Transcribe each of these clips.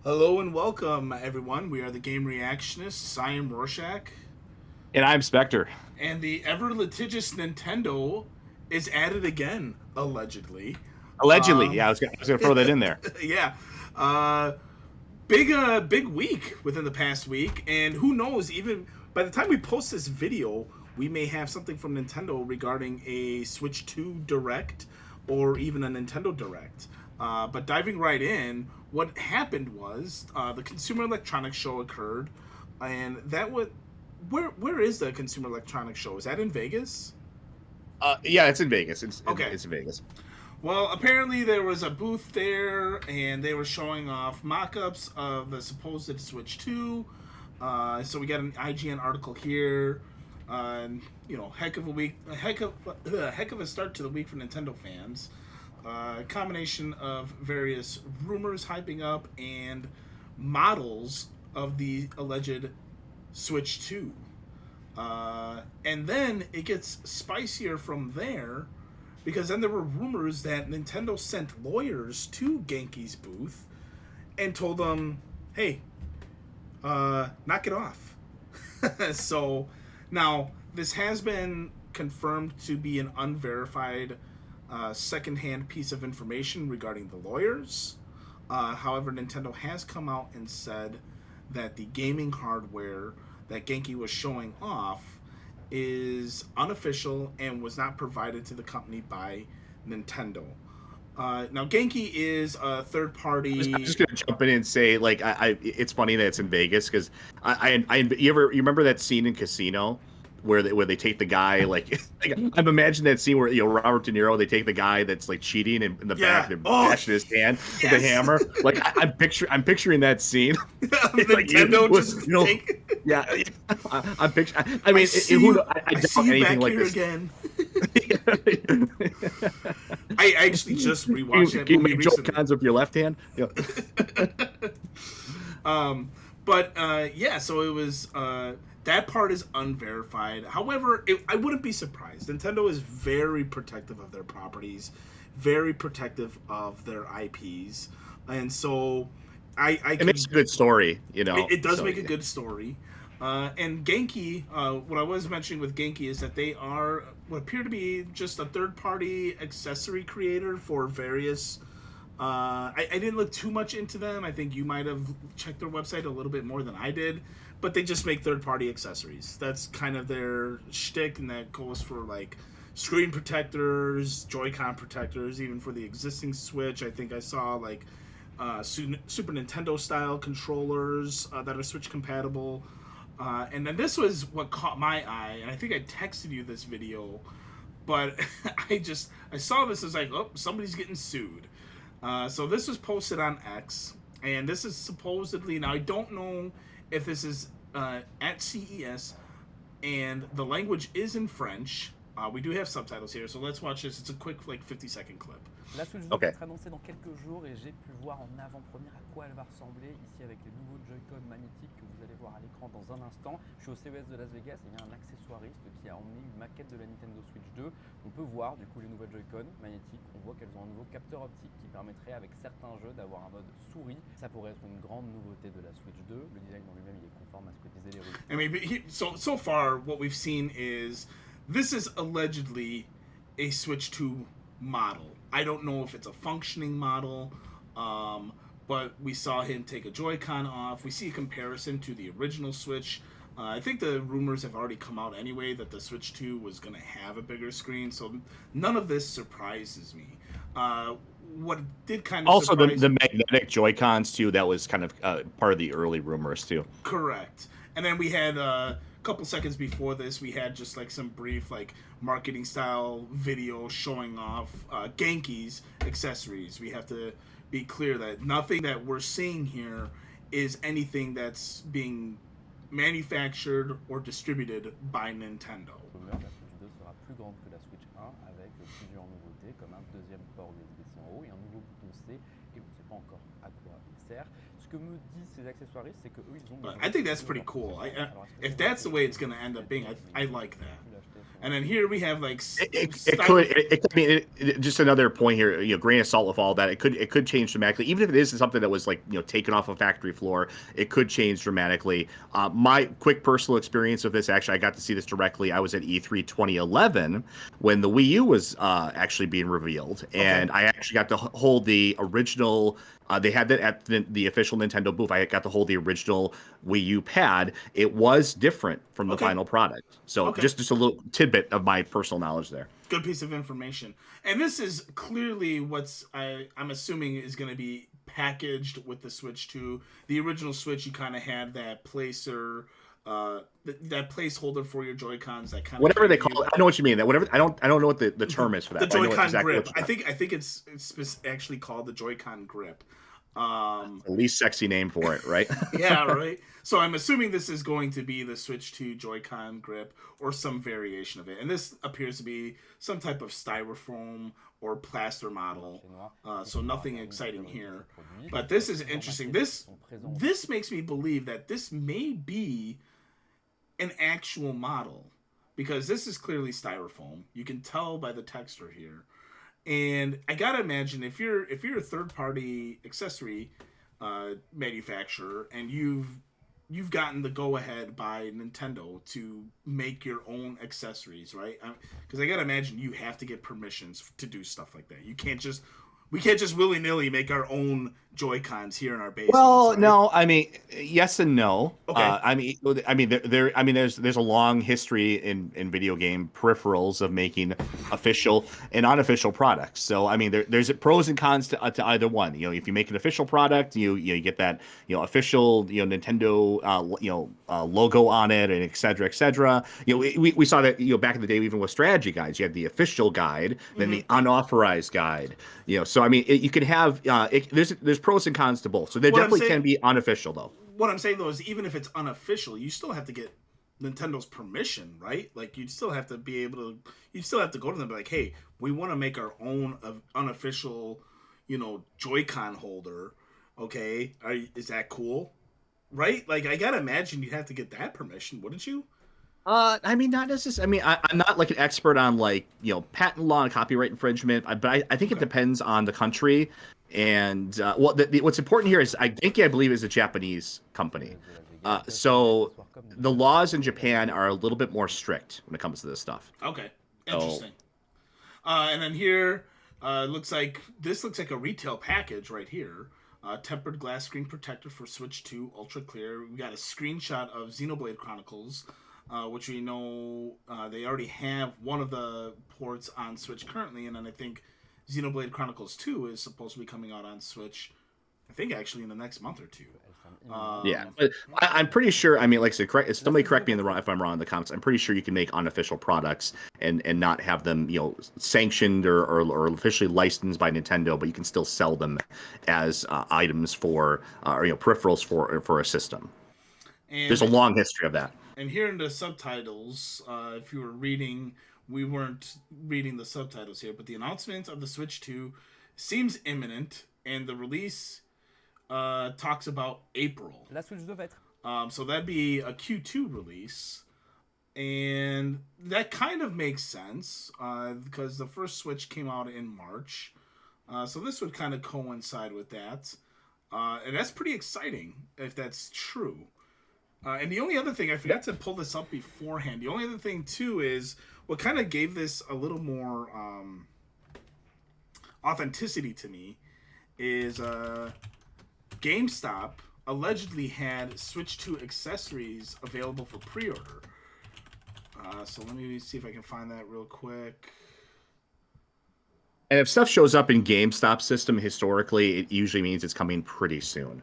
Hello and welcome, everyone. We are the Game Reactionists. I am Rorschach, And I'm Spectre. and the ever litigious Nintendo is at it again, allegedly. Allegedly, Um, yeah, I was gonna throw that in there. yeah, uh, big week within the past week, and who knows? Even by the time we post this video, we may have something from Nintendo regarding a Switch 2 Direct or even a Nintendo Direct. But diving right in, what happened was the Consumer Electronics Show occurred, and that would where is the Consumer Electronics Show? Is that in Vegas? Yeah, it's in Vegas. It's in, Okay. it's in Vegas. Well, apparently there was a booth there, and they were showing off mock-ups of the supposed Switch 2. So we got an IGN article here. Heck of a week, heck of a start to the week for Nintendo fans. Combination of various rumors hyping up and models of the alleged Switch 2. And then it gets spicier from there because then there were rumors that Nintendo sent lawyers to Genki's booth and told them, hey, knock it off. So now this has been confirmed to be an unverified secondhand piece of information regarding the lawyers. However, Nintendo has come out and said that the gaming hardware that Genki was showing off is unofficial and was not provided to the company by Nintendo. Now, Genki is a third I'm party. just gonna jump in and say, like, it's funny that it's in Vegas because you remember that scene in Casino where they take the guy like I'm imagining that scene where Robert De Niro, they take the guy that's like cheating in the back, Yeah. they're Oh, bashing his hand with a yes. hammer. Like I'm picturing that scene. Like Nintendo just take. yeah, I'm picturing. I I mean, see who you. I I see doubt you anything back like here this. again. I actually just rewatched that Can you movie make Joe recently. Cons with your left hand? But so it was. That part is unverified. However, I wouldn't be surprised. Nintendo is very protective of their properties, very protective of their IPs, and so I It makes could. a good story, It does So make a good story. And Genki, what I was mentioning with Genki is that they are what appear to be just a third party accessory creator for various. I didn't look too much into them. I think you might have checked their website a little bit more than I did, but they just make third party accessories. That's kind of their shtick, and that goes for like screen protectors, Joy-Con protectors, even for the existing Switch. I think I saw like Super Nintendo style controllers that are Switch compatible. And then this was what caught my eye, and I think I texted you this video, but I saw this as like, oh, somebody's getting sued. So this was posted on X, and this is supposedly, now I don't know if this is at CES, and the language is in French. We do have subtitles here, so let's watch this. It's a quick, like, 50-second clip. La Switch 2 peut okay. être annoncée dans quelques jours et j'ai pu voir en avant-première à quoi elle va ressembler ici avec les nouveaux Joy-Con magnétiques que vous allez voir à l'écran dans un instant. Je suis au CES de Las Vegas et il y a un accessoiriste qui a emmené une maquette de la Nintendo Switch 2. On peut voir du coup les nouvelles Joy-Con magnétiques. On voit qu'elles ont un nouveau capteur optique qui permettrait avec certains jeux d'avoir un mode souris. Ça pourrait être une grande nouveauté de la Switch 2. Le design en lui-même il est conforme à ce que disaient les rumeurs. I mean, so far, what we've seen is this is allegedly a Switch 2 model. I don't know if it's a functioning model, but we saw him take a Joy-Con off. We see a comparison to the original Switch. I think the rumors have already come out anyway that the Switch 2 was going to have a bigger screen, so none of this surprises me. What did kind of Also, surprise. the magnetic Joy Cons too. That was kind of part of the early rumors too. Correct. And then we had a couple seconds before this, we had just like some brief like marketing style video showing off Genki's accessories. We have to be clear that nothing that we're seeing here is anything that's being manufactured or distributed by Nintendo. La Switch 2 sera plus grande que la Switch 1 avec plusieurs nouveautés comme un deuxième port USB-C en haut et un nouveau bouton C et on ne sait pas encore à quoi il sert. Ce que me disent ces accessoiristes, c'est que eux, ils ont. But I think that's pretty cool. If that's the way it's going to end up being, I like that. And then here we have like just another point here, grain of salt with all that. It could change dramatically, even if it is something that was like taken off a factory floor. It could change dramatically. My quick personal experience of this, actually, I got to see this directly. I was at E3 2011 when the Wii U was actually being revealed, and I actually got to hold the original. They had that at the official Nintendo booth. I got to hold the original Wii U pad. It was different from the final product. So just a little tidbit of my personal knowledge there. Good piece of information. And this is clearly what's I'm assuming is going to be packaged with the Switch 2. The original Switch, you kind of had that placer. That placeholder for your Joy-Cons, that kind of whatever they call it. I know what you mean. That whatever I don't know what the term is for that. The Joy-Con exactly grip. I think it's actually called the Joy-Con grip. The least sexy name for it, right? Yeah, right. So I'm assuming this is going to be the Switch 2 Joy-Con grip or some variation of it. And this appears to be some type of styrofoam or plaster model. So nothing exciting here. But this is interesting. This makes me believe that this may be an actual model, because this is clearly styrofoam. You can tell by the texture here. And I gotta imagine if you're a third party accessory manufacturer and you've gotten the go ahead by Nintendo to make your own accessories, right? Because I gotta imagine you have to get permissions to do stuff like that. We can't just willy nilly make our own Joy-Cons here in our basement. Well, right? no, I mean, yes and no. Okay. There's a long history in video game peripherals of making official and unofficial products. So I mean, there's pros and cons to either one. If you make an official product, you get that official Nintendo logo on it, and et cetera, et cetera. We saw that back in the day, even with strategy guides, you had the official guide, then the unauthorized guide. So I mean, you can have there's pros and cons to both. So there definitely can be unofficial, though. What I'm saying, though, is even if it's unofficial, you still have to get Nintendo's permission, right? Like, you'd still have to be able to... You'd still have to go to them and be like, hey, we want to make our own unofficial, Joy-Con holder, okay? Is that cool? Right? Like, I gotta imagine you'd have to get that permission, wouldn't you? I mean, not necessarily. I mean, I'm not like an expert on patent law and copyright infringement, but I think it depends on the country. And what's important here is Genki, I believe, is a Japanese company. So the laws in Japan are a little bit more strict when it comes to this stuff. Okay, interesting. And then here, looks like a retail package right here. Tempered glass screen protector for Switch 2, ultra clear. We got a screenshot of Xenoblade Chronicles, which we know they already have one of the ports on Switch currently, and then I think Xenoblade Chronicles 2 is supposed to be coming out on Switch, I think actually in the next month or two. Yeah, but I'm pretty sure. I mean, like, somebody correct me if I'm wrong in the comments. I'm pretty sure you can make unofficial products and not have them, sanctioned or officially licensed by Nintendo, but you can still sell them as items for peripherals for a system. And there's a long history of that. And here in the subtitles, if you were reading, we weren't reading the subtitles here, but the announcement of the Switch 2 seems imminent, and the release talks about April. La Switch 2 va être. So that'd be a Q2 release, and that kind of makes sense because the first Switch came out in March, so this would kind of coincide with that, and that's pretty exciting if that's true. And the only other thing, I forgot to pull this up beforehand, the only other thing too is what kind of gave this a little more authenticity to me is GameStop allegedly had Switch 2 accessories available for pre-order. So let me see if I can find that real quick. And if stuff shows up in GameStop system historically, it usually means it's coming pretty soon.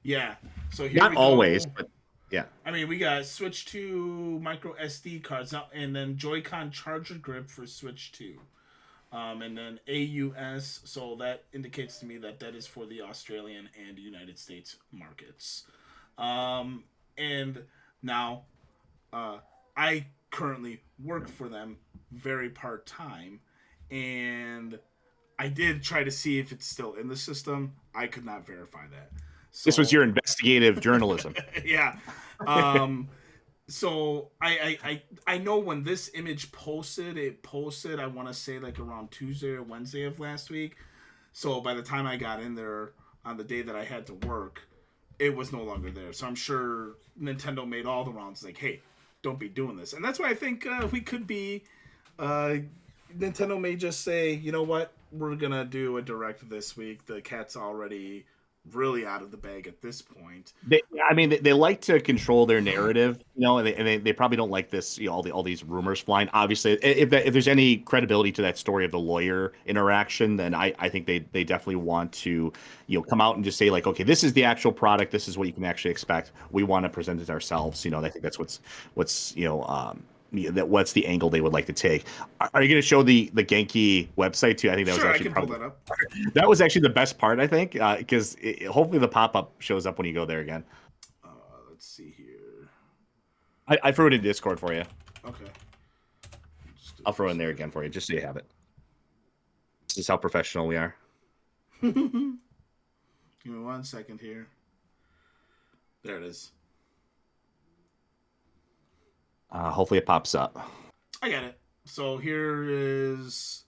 Yeah. So here not always, but yeah. I mean, we got Switch 2 micro SD cards now, and then Joy-Con charger grip for Switch 2. And then AUS, so that indicates to me that is for the Australian and United States markets. And now, I currently work for them very part-time, and I did try to see if it's still in the system. I could not verify that. This was So your investigative journalism. yeah. So I know when this image posted, it posted, I want to say like around Tuesday or Wednesday of last week. So by the time I got in there on the day that I had to work, it was no longer there. So I'm sure Nintendo made all the rounds like, hey, don't be doing this. And that's why I think we could be. Nintendo may just say, you know what, we're gonna do a direct this week. The cat's already really out of the bag at this point. I mean, they like to control their narrative, and they probably don't like this, all these rumors flying. Obviously, if there's any credibility to that story of the lawyer interaction, then I think they definitely want to, come out and just say like, okay, this is the actual product. This is what you can actually expect. We want to present it ourselves. I think that's what's the angle they would like to take. Are you going to show the Genki website too? I think that was Sure, I actually can pull that up. that was actually the best part, I think, because hopefully the pop-up shows up when you go there again. Uh, let's see here. I threw it in Discord for you. Okay. I'll throw it in there again for you, just so you have it. This is how professional we are. Give me 1 second here. There it is. Hopefully it pops up. I got it. So here is.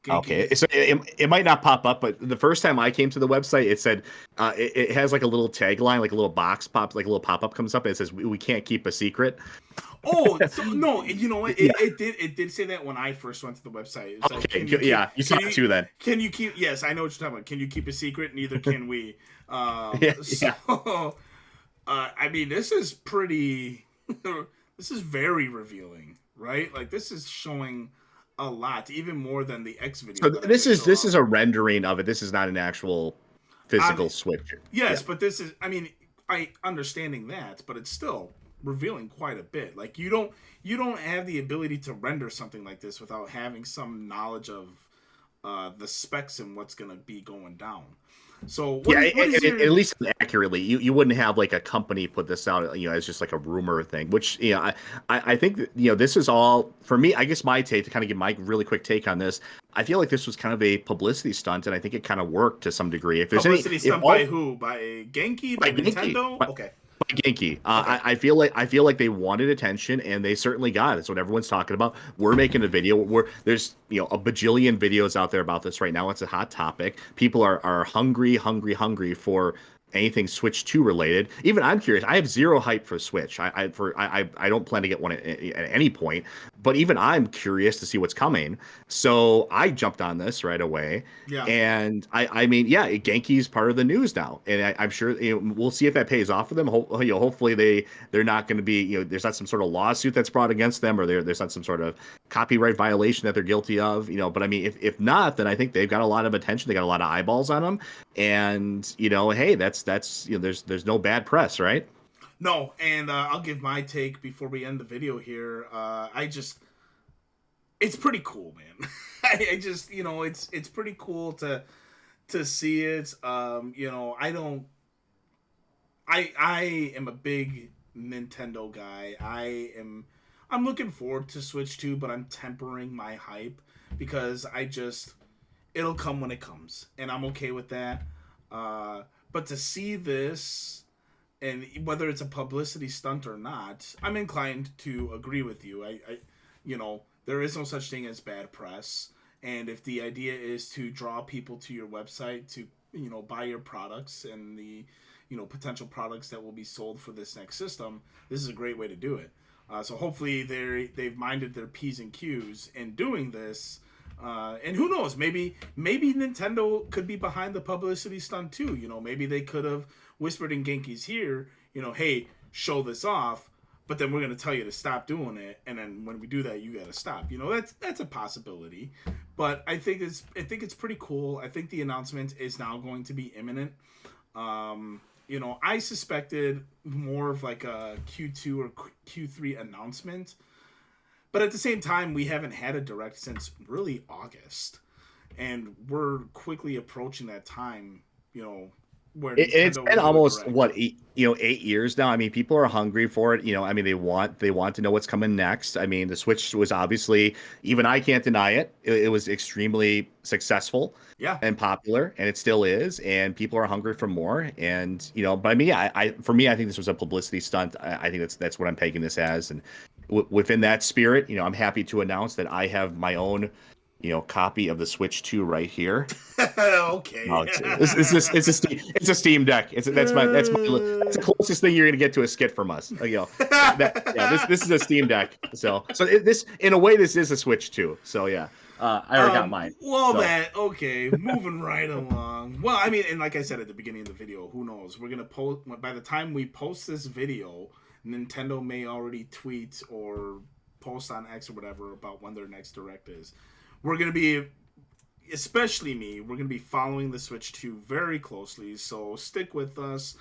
Okay, so it might not pop up, but the first time I came to the website, it said it has like a little tagline, like a little box pops, like a little pop up comes up, and it says we can't keep a secret. Oh, so, no, you know what? It did say that when I first went to the website. It was Okay, like, you saw it too then. Can you keep? Yes, I know what you're talking about. Can you keep a secret? Neither can we. I mean, this is pretty. This is very revealing, right? Like this is showing a lot, even more than the X video. So this is a rendering of it. This is not an actual physical Switch. Yes, but this is. I mean, I understanding that, but it's still revealing quite a bit. Like you don't have the ability to render something like this without having some knowledge of the specs and what's going to be going down. So what at least accurately, you wouldn't have like a company put this out, as just like a rumor thing. Which I think that, this is all for me. I guess my take, to kind of give my really quick take on this, I feel like this was kind of a publicity stunt, and I think it kind of worked to some degree. If there's publicity stunt by who? By Genki? By Nintendo? Okay. Genki. I feel like they wanted attention, and they certainly got it. That's what everyone's talking about. We're making a video. There's a bajillion videos out there about this right now. It's a hot topic. People are hungry for anything Switch 2 related. Even I'm curious. I have zero hype for Switch. I don't plan to get one at any point. But even I'm curious to see what's coming. So I jumped on this right away. Yeah. And I mean, Genki's part of the news now, and I'm sure we'll see if that pays off for them. Hopefully they're not going to be there's not some sort of lawsuit that's brought against them, or there's not some sort of copyright violation that they're guilty of. But I mean, if not, then I think they've got a lot of attention. They got a lot of eyeballs on them, and hey, that's there's no bad press, right? No, and I'll give my take before we end the video here. It's pretty cool, man. I just, it's pretty cool to see it. I am a big Nintendo guy. I'm looking forward to Switch 2, but I'm tempering my hype because it'll come when it comes, and I'm okay with that. But to see this, and whether it's a publicity stunt or not, I'm inclined to agree with you. There is no such thing as bad press. And if the idea is to draw people to your website to, buy your products and the, potential products that will be sold for this next system, this is a great way to do it. So hopefully they've minded their P's and Q's in doing this. And who knows, maybe Nintendo could be behind the publicity stunt too. Maybe they could have whispered in Genki's ear, hey, show this off, but then we're going to tell you to stop doing it, and then when we do that, you got to stop. That's a possibility. But I think it's pretty cool. I think the announcement is now going to be imminent. I suspected more of like a Q2 or Q3 announcement. But at the same time, we haven't had a direct since really August. And we're quickly approaching that time, where It's Nintendo been will do a almost direct. what 8 years now. I mean, people are hungry for it. I mean, they want to know what's coming next. I mean, the Switch was obviously, even I can't deny it. It was extremely successful Yeah. and popular, and it still is. And people are hungry for more. And but I mean, yeah, for me, I think this was a publicity stunt. I think that's what I'm taking this as. And within that spirit, I'm happy to announce that I have my own, copy of the Switch 2 right here. No, Okay. it's a Steam Deck. That's the closest thing you're gonna get to a skit from us. This is a Steam Deck. This in a way this is a Switch too. So yeah, I already got mine. Well, So okay, moving right along. Well, I mean, and like I said at the beginning of the video, who knows? We're gonna post by the time we post this video, Nintendo may already tweet or post on X or whatever about when their next direct is. We're gonna be, especially me, we're gonna be following the Switch 2 very closely. So stick with us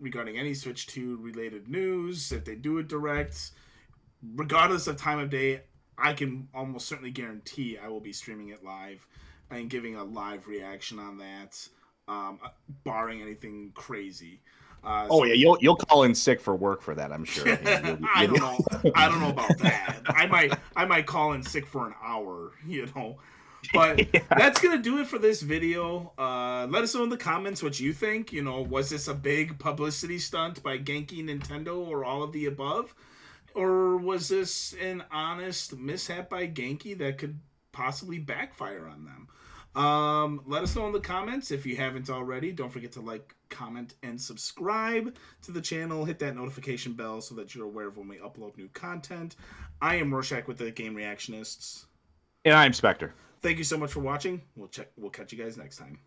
regarding any Switch 2 related news. If they do a direct, regardless of time of day, I can almost certainly guarantee I will be streaming it live and giving a live reaction on that, barring anything crazy. yeah, you'll call in sick for work for that, I'm sure. I don't know. I don't know about that. I might call in sick for an hour, But that's gonna do it for this video. Let us know in the comments what you think. Was this a big publicity stunt by Genki, Nintendo, or all of the above? Or was this an honest mishap by Genki that could possibly backfire on them? Let us know in the comments. If you haven't already, don't forget to like, comment, and subscribe to the channel. Hit that notification bell so that you're aware of when we upload new content. I am Rorschach with the Game Reactionists. And I'm Spectre. Thank you so much for watching. We'll catch you guys next time.